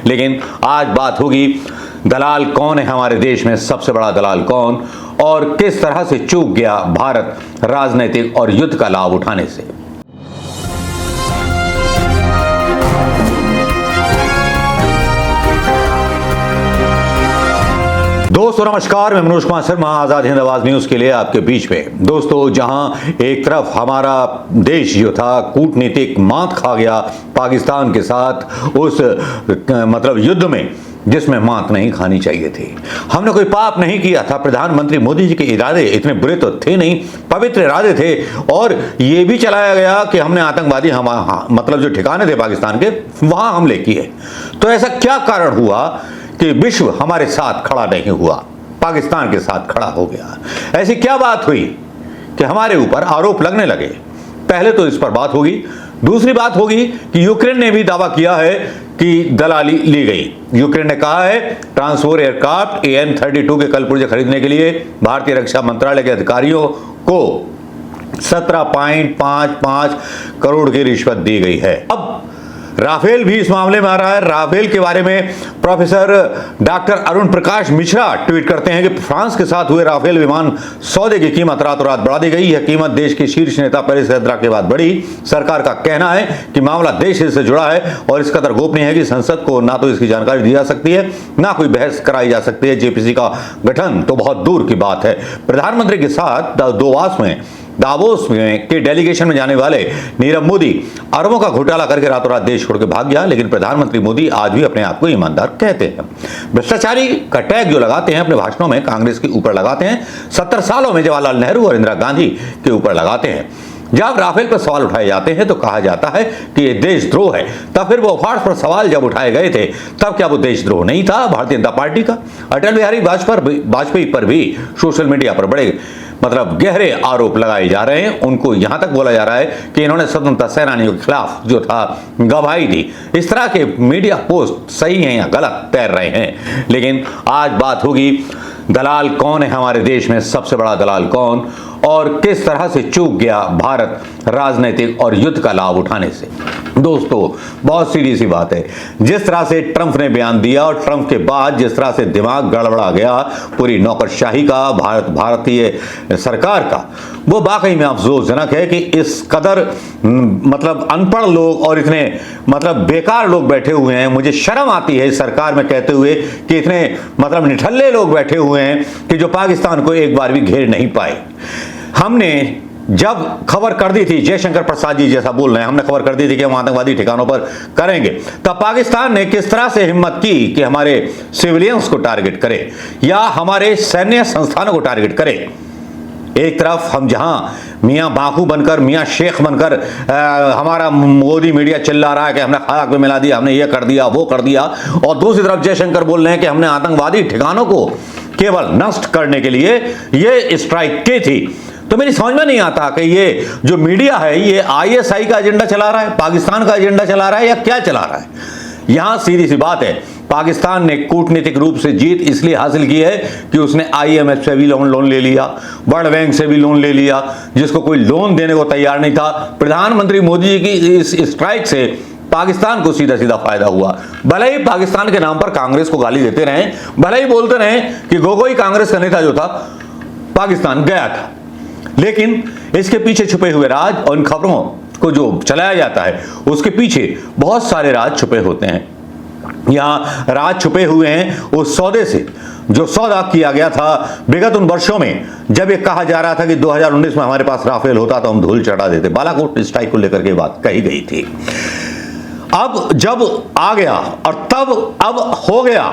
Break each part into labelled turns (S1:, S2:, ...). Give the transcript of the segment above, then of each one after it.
S1: लेकिन आज बात होगी दलाल कौन है हमारे देश में, सबसे बड़ा दलाल कौन, और किस तरह से चूक गया भारत राजनीतिक और युद्ध का लाभ उठाने से। दोस्तों नमस्कार, मैं मनोज कुमार शर्मा आजाद हिंद आवाज न्यूज के लिए आपके बीच में। दोस्तों, जहां एक तरफ हमारा देश जो था कूटनीतिक मात खा गया पाकिस्तान के साथ उस युद्ध में जिसमें मात नहीं खानी चाहिए थी। हमने कोई पाप नहीं किया था। प्रधानमंत्री मोदी जी के इरादे इतने बुरे तो थे नहीं, पवित्र इरादे थे। और ये भी चलाया गया कि हमने आतंकवादी जो ठिकाने थे पाकिस्तान के वहां हमले किए। तो ऐसा क्या कारण हुआ कि विश्व हमारे साथ खड़ा नहीं हुआ, पाकिस्तान के साथ खड़ा हो गया? ऐसी क्या बात हुई कि हमारे ऊपर आरोप लगने लगे? पहले तो इस पर बात होगी। दूसरी बात होगी कि यूक्रेन ने भी दावा किया है कि दलाली ली गई। यूक्रेन ने कहा है ट्रांसफोर एयरक्राफ्ट AN-32 के कल पुर्जे खरीदने के लिए भारतीय रक्षा मंत्रालय के अधिकारियों को 17.55 करोड़ की रिश्वत दी गई है। अब राफेल भी इस मामले में आ रहा है। राफेल के बारे में professor doctor Arun Prakash Mishra tweet करते हैं कि फ्रांस के साथ हुए राफेल विमान सौदे की कीमत रातों रात बढ़ा दी गई। यह कीमत देश के शीर्ष नेता परेश हैदरा के बाद बढ़ी। सरकार का कहना है कि मामला देश से जुड़ा है और इस कदर गोपनीय है कि संसद को ना तो इसकी जानकारी दी जा सकती है ना कोई बहस कराई जा सकती है। JPC का गठन तो बहुत दूर की बात है। प्रधानमंत्री के साथ दावोस में के डेलीगेशन में जाने वाले नीरव मोदी अरबों का घोटाला करके रातों रात देश छोड़ के भाग गया। लेकिन प्रधानमंत्री मोदी आज भी अपने आप को ईमानदार कहते हैं। भ्रष्टाचारी का टैग जो लगाते हैं अपने भाषणों में कांग्रेस के ऊपर लगाते हैं, 70 सालों में जवाहरलाल नेहरू और इंदिरा गांधी के ऊपर लगाते हैं। जब राफेल पर सवाल उठाए जाते हैं तो कहा जाता है कि ये देशद्रोह है। तब फिर वो फार्स पर सवाल जब उठाए गए थे तब क्या वो देशद्रोह नहीं था भारतीय जनता पार्टी का? अटल बिहारी वाजपेयी पर भी सोशल मीडिया पर बड़े गहरे आरोप लगाए जा रहे हैं। उनको यहां तक बोला जा रहा है कि इन्होंने स्वतंत्रता सेनानियों के खिलाफ जो था गवाही दी। इस तरह के मीडिया पोस्ट सही हैं या गलत तैर रहे हैं। लेकिन आज बात होगी दलाल कौन है हमारे देश में, सबसे बड़ा दलाल कौन, और किस तरह से चूक गया भारत राजनीतिक और युद्ध का लाभ उठाने से। दोस्तों, बहुत सीधी सी बात है। जिस तरह से ट्रंप ने बयान दिया और ट्रंप के बाद जिस तरह से दिमाग गड़बड़ा गया पूरी नौकरशाही का, भारतीय सरकार का, वो वाकई में अफसोसजनक है कि इस कदर अनपढ़ लोग और इतने बेकार लोग बैठे हुए हैं। मुझे शर्म आती है इस सरकार में कहते हुए कि इतने निठल्ले लोग बैठे हुए हैं कि जो पाकिस्तान को एक बार भी घेर नहीं पाए। हमने जब खबर कर दी थी, जयशंकर प्रसाद जी जैसा बोल रहे हैं, हमने खबर कर दी थी कि हम आतंकवादी ठिकानों पर करेंगे, तब पाकिस्तान ने किस तरह से हिम्मत की कि हमारे सिविलियंस को टारगेट करे या हमारे सैन्य संस्थानों को टारगेट करे। एक तरफ हम जहां मियां बाकू बनकर, मियां शेख बनकर हमारा मोदी मीडिया चिल्ला रहा है कि हमने खाक में मिला दिया, हमने ये कर दिया, वो कर दिया, और दूसरी तरफ जयशंकर बोल रहे हैं कि हमने आतंकवादी ठिकानों को केवल नष्ट करने के लिए ये स्ट्राइक की थी। तो मेरी समझ में नहीं आता कि ये जो मीडिया है ये ISI का एजेंडा चला रहा है, पाकिस्तान का एजेंडा चला रहा है, या क्या चला रहा है। यहां सीधी सी बात है, पाकिस्तान ने कूटनीतिक रूप से जीत इसलिए हासिल की है कि उसने IMF से भी लोन ले लिया, वर्ल्ड बैंक से भी लोन ले लिया, जिसको कोई लोन देने को तैयार नहीं था। प्रधानमंत्री मोदी जी की इस स्ट्राइक से पाकिस्तान को सीधा सीधा फायदा हुआ। भले ही पाकिस्तान के नाम पर कांग्रेस को गाली देते रहे, भले ही बोलते रहे कि गोगोई कांग्रेस का नेता जो था पाकिस्तान गया था, लेकिन इसके पीछे छुपे हुए राज और इन खबरों को जो चलाया जाता है उसके पीछे बहुत सारे राज छुपे होते हैं। यहां राज छुपे हुए हैं उस सौदे से जो सौदा किया गया था विगत उन वर्षों में, जब ये कहा जा रहा था कि 2019 में हमारे पास राफेल होता तो हम धूल चढ़ा देते। बालाकोट स्ट्राइक को लेकर के बात कही गई थी। अब जब आ गया और अब हो गया,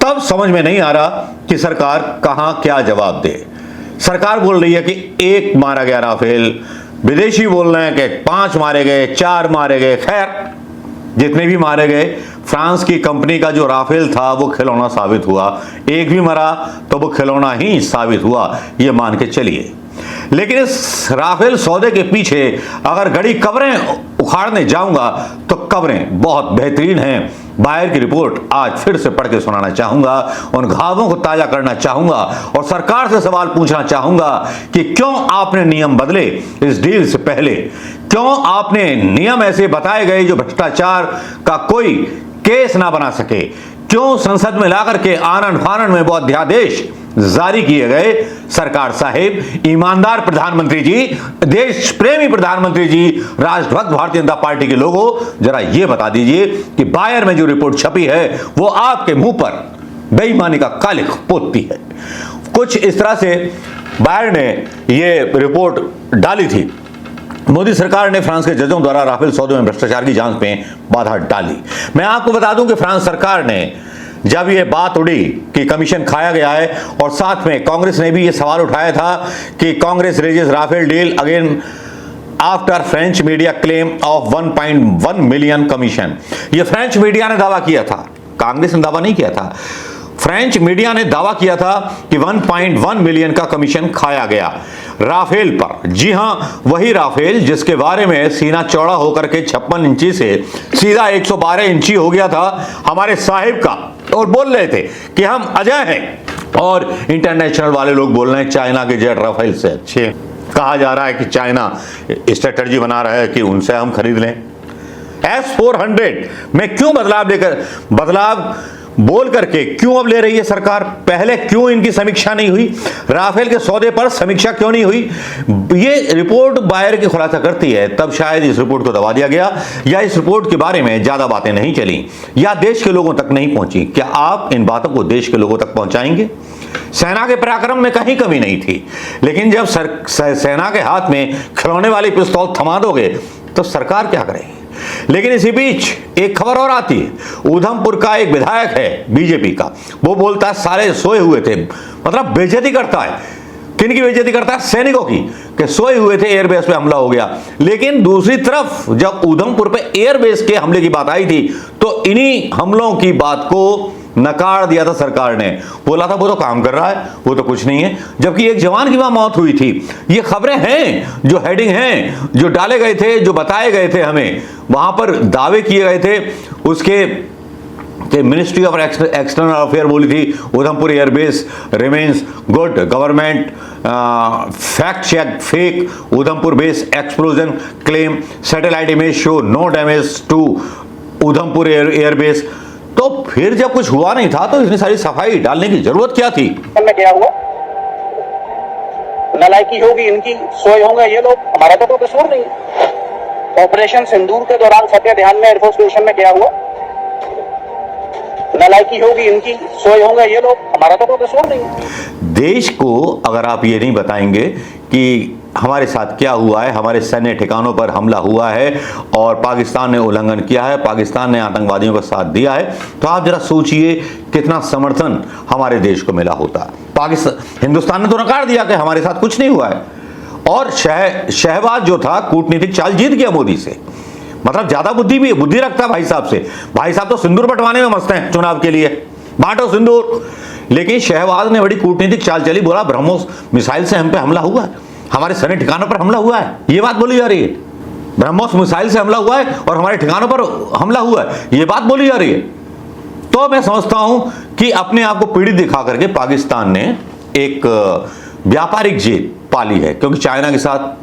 S1: तब समझ में नहीं आ रहा कि सरकार कहां क्या जवाब दे। सरकार बोल रही है कि 1 मारा गया राफेल, विदेशी बोल रहे हैं कि 5 मारे गए, 4 मारे गए। खैर, जितने भी मारे गए, फ्रांस की कंपनी का जो राफेल था वो खिलौना साबित हुआ। एक भी मरा तो वो खिलौना ही साबित हुआ, ये मान के चलिए। लेकिन इस राफेल सौदे के पीछे अगर गड़ी कब्रें उखाड़ने जाऊंगा तो कब्रें बहुत बेहतरीन हैं। बायर की रिपोर्ट आज फिर से पढ़ के सुनाना चाहूंगा, उन घावों को ताजा करना चाहूंगा और सरकार से सवाल पूछना चाहूंगा कि क्यों आपने नियम बदले इस डील से पहले, क्यों आपने नियम ऐसे बताए गए जो भ्रष्टाचार का कोई केस ना बना सके, क्यों संसद में लाकर के आनन फानन में वो अध्यादेश जारी किए गए। सरकार साहिब, ईमानदार प्रधानमंत्री जी, देश प्रेमी प्रधानमंत्री जी, राष्ट्रभक्त भारतीय जनता पार्टी के लोगों, जरा ये बता दीजिए कि बायर में जो रिपोर्ट छपी है वो आपके मुंह पर बेईमानी का कालिख पोतती है। कुछ इस तरह से बायर ने ये रिपोर्ट डाली थी। मोदी सरकार ने फ्रांस के जजों द्वारा राफेल सौदे में भ्रष्टाचार की जांच में बाधा डाली। मैं आपको बता दूं कि फ्रांस सरकार ने जब ये बात उड़ी कि कमीशन खाया गया है, और साथ में कांग्रेस ने भी ये सवाल उठाया था कि Congress raises Rafale deal again after French media claim of 1.1 million commission. ये फ्रेंच मीडिया ने दावा किया था, कांग्रेस ने दावा नहीं किया था। फ्रेंच मीडिया ने दावा किया था कि 1.1 मिलियन का कमीशन खाया गया राफेल पर। जी हां, वही राफेल जिसके बारे में सीना चौड़ा होकर के 56 इंची से सीधा 112 इंची हो गया था हमारे साहिब का, और बोल रहे थे कि हम अजय हैं। और इंटरनेशनल वाले लोग बोल रहे हैं चाइना के जेट राफेल से अच्छे। कहा जा रहा है कि चाइना स्ट्रेटजी बना रहा है कि उनसे हम खरीद लें। S-400 में क्यों बदलाव बोल करके क्यों अब ले रही है सरकार? पहले क्यों इनकी समीक्षा नहीं हुई? राफेल के सौदे पर समीक्षा क्यों नहीं हुई? ये रिपोर्ट बायर की खुलासा करती है, तब शायद इस रिपोर्ट को दबा दिया गया, या इस रिपोर्ट के बारे में ज्यादा बातें नहीं चली, या देश के लोगों तक नहीं पहुंची। क्या आप इन बातों को देश के लोगों तक पहुंचाएंगे? सेना के पराक्रम में कहीं कमी नहीं थी, लेकिन जब सेना के हाथ में खिलौने वाली पिस्तौल थमा दोगे तो सरकार क्या करेगी? लेकिन इसी बीच एक खबर और आती है। उधमपुर का एक विधायक है बीजेपी का, वो बोलता है सारे सोए हुए थे, मतलब बेइज्जती करता है। किन की बेइज्जती करता है? सैनिकों की, कि सोए हुए थे, एयरबेस पे हमला हो गया। लेकिन दूसरी तरफ जब उधमपुर पे एयरबेस के हमले की बात आई थी तो इन्हीं हमलों की बात को नकार दिया था सरकार ने। बोला था वो तो काम कर रहा है, वो तो कुछ नहीं है, जबकि एक जवान की वहां मौत हुई थी। ये खबरें हैं, जो हेडिंग हैं, जो डाले गए थे, जो बताए गए थे, हमें वहां पर दावे किए गए थे। उसके मिनिस्ट्री ऑफ एक्सटर्नल अफेयर बोली थी Udhampur airbase remains good, government fact check fake, Udhampur base explosion claim, satellite image show no damage to Udhampur airbase. तो फिर जब कुछ हुआ नहीं था तो इतनी सारी सफाई डालने की जरूरत क्या थी?
S2: क्या हुआ? नालायकी होगी इनकी, सोए होंगे ये लोग, हमारा तो कसूर नहीं। ऑपरेशन सिंदूर के दौरान सत्य ध्यान में एयरफोर्स स्टेशन में क्या हुआ? नालायकी होगी इनकी, सोए होंगे ये लोग, हमारा तो कसूर नहीं।
S1: देश को अगर आप ये नहीं बताएंगे कि हमारे साथ क्या हुआ है, हमारे सैन्य ठिकानों पर हमला हुआ है और पाकिस्तान ने उल्लंघन किया है, पाकिस्तान ने आतंकवादियों का साथ दिया है, तो आप जरा सोचिए कितना समर्थन हमारे देश को मिला होता। हिंदुस्तान ने तो नकार दिया कि हमारे साथ कुछ नहीं हुआ है, और शहबाज जो था कूटनीतिक चाल जीत गया मोदी से। मतलब ज्यादा बुद्धि रखता है भाई साहब से। भाई साहब तो सिंदूर बंटवाने में मस्त हैं चुनाव के लिए, बांटो सिंदूर। लेकिन शहबाज ने बड़ी कूटनीतिक चाल चली, बोला ब्रह्मोस मिसाइल से हम पे हमला हुआ है, हमारे सैन्य ठिकानों पर हमला हुआ है, ये बात बोली जा रही है। ब्रह्मोस मिसाइल से हमला हुआ है और हमारे ठिकानों पर हमला हुआ है, ये बात बोली जा रही है। तो मैं समझता हूं कि अपने आप को पीड़ित दिखा करके पाकिस्तान ने एक व्यापारिक जीत पाली है, क्योंकि चाइना के साथ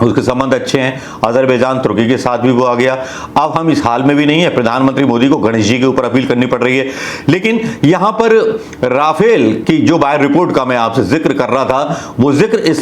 S1: उसके संबंध अच्छे हैं, अजरबैजान तुर्की के साथ भी वो आ गया। अब हम इस हाल में भी नहीं है, प्रधानमंत्री मोदी को गणेश जी के ऊपर अपील करनी पड़ रही है। लेकिन यहां पर राफेल की जो बायर रिपोर्ट का मैं आपसे जिक्र कर रहा था, वो जिक्र इस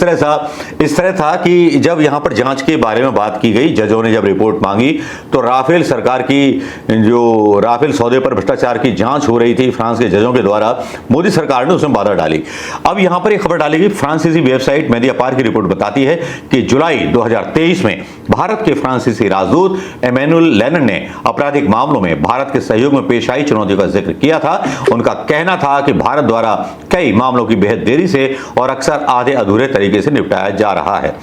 S1: तरह था कि जब यहां पर जांच के बारे में बात की गई, जजों ने जब रिपोर्ट मांगी, तो राफेल सरकार की जो राफेल सौदे पर भ्रष्टाचार की जांच हो रही थी फ्रांस के जजों के द्वारा, मोदी सरकार ने उसमें बाधा डाली। अब यहां पर एक खबर डाली गई, फ्रांसीसी वेबसाइट मेडियापार की रिपोर्ट बताती है कि जुलाई 2023 में भारत के फ्रांसीसी राजदूत एमेनुअल लेनन ने आपराधिक मामलों में भारत के सहयोग में पेश आई चुनौतियों का जिक्र किया था। उनका कहना था कि भारत द्वारा कई मामलों की बेहद देरी से और अक्सर आधे अधूरे तरीके से निपटाया जा रहा है।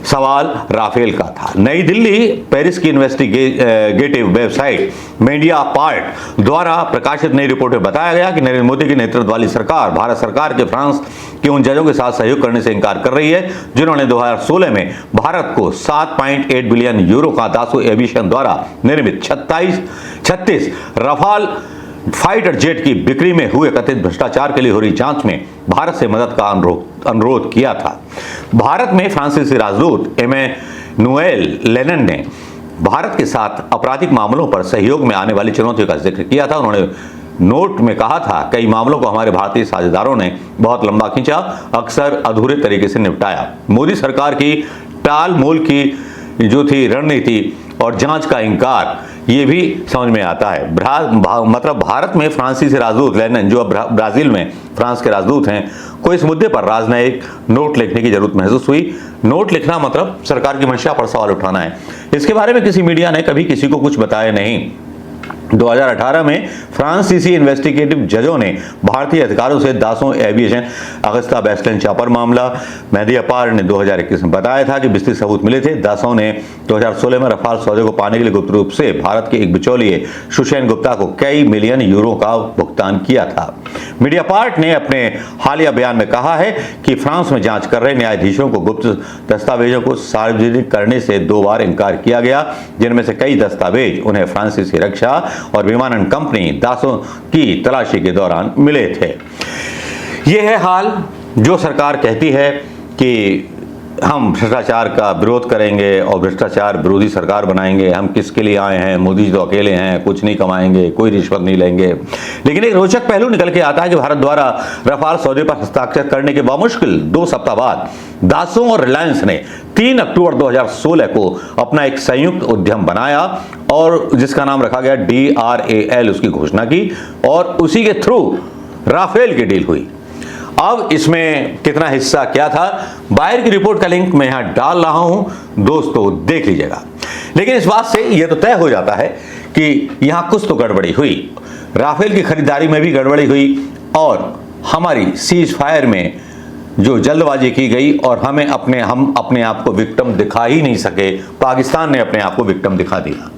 S1: सवाल राफेल का था। नई दिल्ली पेरिस की इन्वेस्टिगेटिव वेबसाइट मीडियापार्ट द्वारा प्रकाशित नई रिपोर्ट में बताया गया कि नरेंद्र मोदी की नेतृत्व वाली सरकार भारत सरकार के फ्रांस के उन जजों के साथ सहयोग करने से इनकार कर रही है जिन्होंने 2016 में भारत को 7.8 बिलियन यूरो का दासो एविएशन द्वारा निर्मित 36 रफाल फाइटर जेट की बिक्री में हुए कथित भ्रष्टाचार के लिए हो रही जांच में भारत से मदद का अनुरोध किया था। भारत में फ्रांसीसी राजदूत एमेनुएल लेनन ने भारत के साथ आपराधिक मामलों पर सहयोग में आने वाली चुनौतियों का जिक्र किया था। उन्होंने नोट में कहा था, कई मामलों को हमारे भारतीय साझेदारों ने बहुत लंबा खींचा, अक्सर अधूरे तरीके से निपटाया। मोदी सरकार की टाल मोल की जो थी रणनीति और जांच का इंकार, ये भी समझ में आता है। मतलब भारत में फ्रांसीसी राजदूत लेनिन, जो अब ब्राजील में फ्रांस के राजदूत हैं, को इस मुद्दे पर राजनयिक नोट लिखने की जरूरत महसूस हुई। नोट लिखना मतलब सरकार की मंशा पर सवाल उठाना है। इसके बारे में किसी मीडिया ने कभी किसी को कुछ बताया नहीं। 2018 में फ्रांसीसी इन्वेस्टिगेटिव जजों ने भारतीय अधिकारियों से दासों एविएशन अगस्ता वेस्टलैंड चापर मामला, मेहदी अपार ने 2021 में बताया था कि विस्तृत सबूत मिले थे। दासों ने 2016 में रफाल सौदे को पाने के लिए गुप्त रूप से भारत के एक बिचौलिए सुशैन गुप्ता को कई मिलियन यूरो का भुगतान किया था। मीडिया पार्ट ने अपने हालिया बयान में कहा है कि फ्रांस में जांच कर रहे न्यायाधीशों को गुप्त दस्तावेजों को सार्वजनिक करने से 2 बार इनकार किया गया, जिनमें से कई दस्तावेज उन्हें फ्रांसीसी रक्षा और विमानन कंपनी दासों की तलाशी के दौरान मिले थे। यह है हाल। जो सरकार कहती है कि हम भ्रष्टाचार का विरोध करेंगे और भ्रष्टाचार विरोधी सरकार बनाएंगे, हम किसके लिए आए हैं, मोदी जी तो अकेले हैं, कुछ नहीं कमाएंगे, कोई रिश्वत नहीं लेंगे। लेकिन एक रोचक पहलू निकल के आता है कि भारत द्वारा रफाल सौदे पर हस्ताक्षर करने के बामुश्किल 2 सप्ताह बाद दासों और रिलायंस ने 3 अक्टूबर 2016 को अपना एक संयुक्त उद्यम बनाया और जिसका नाम रखा गया DRAL, उसकी घोषणा की और उसी के थ्रू राफेल की डील हुई। अब इसमें कितना हिस्सा क्या था, बाहर की रिपोर्ट का लिंक मैं यहां डाल रहा हूं, दोस्तों देख लीजिएगा। लेकिन इस बात से यह तो तय हो जाता है कि यहां कुछ तो गड़बड़ी हुई। राफेल की खरीदारी में भी गड़बड़ी हुई और हमारी सीज फायर में जो जल्दबाजी की गई और हम अपने आप को विक्टिम दिखा ही नहीं सके, पाकिस्तान ने अपने आप को विक्टिम दिखा दिया।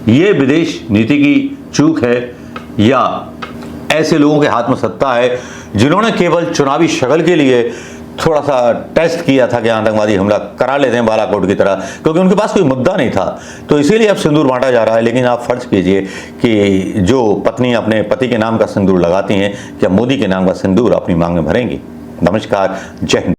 S1: ये विदेश नीति की चूक है या ऐसे लोगों के हाथ में सत्ता है जिन्होंने केवल चुनावी शक्ल के लिए थोड़ा सा टेस्ट किया था कि आतंकवादी हमला करा लेते हैं बालाकोट की तरह, क्योंकि उनके पास कोई मुद्दा नहीं था, तो इसीलिए अब सिंदूर बांटा जा रहा है। लेकिन आप फर्ज कीजिए कि जो पत्नी अपने पति के नाम का सिंदूर लगाती हैं, क्या मोदी के नाम का सिंदूर अपनी मांग में भरेंगी? नमस्कार, जय हिंद।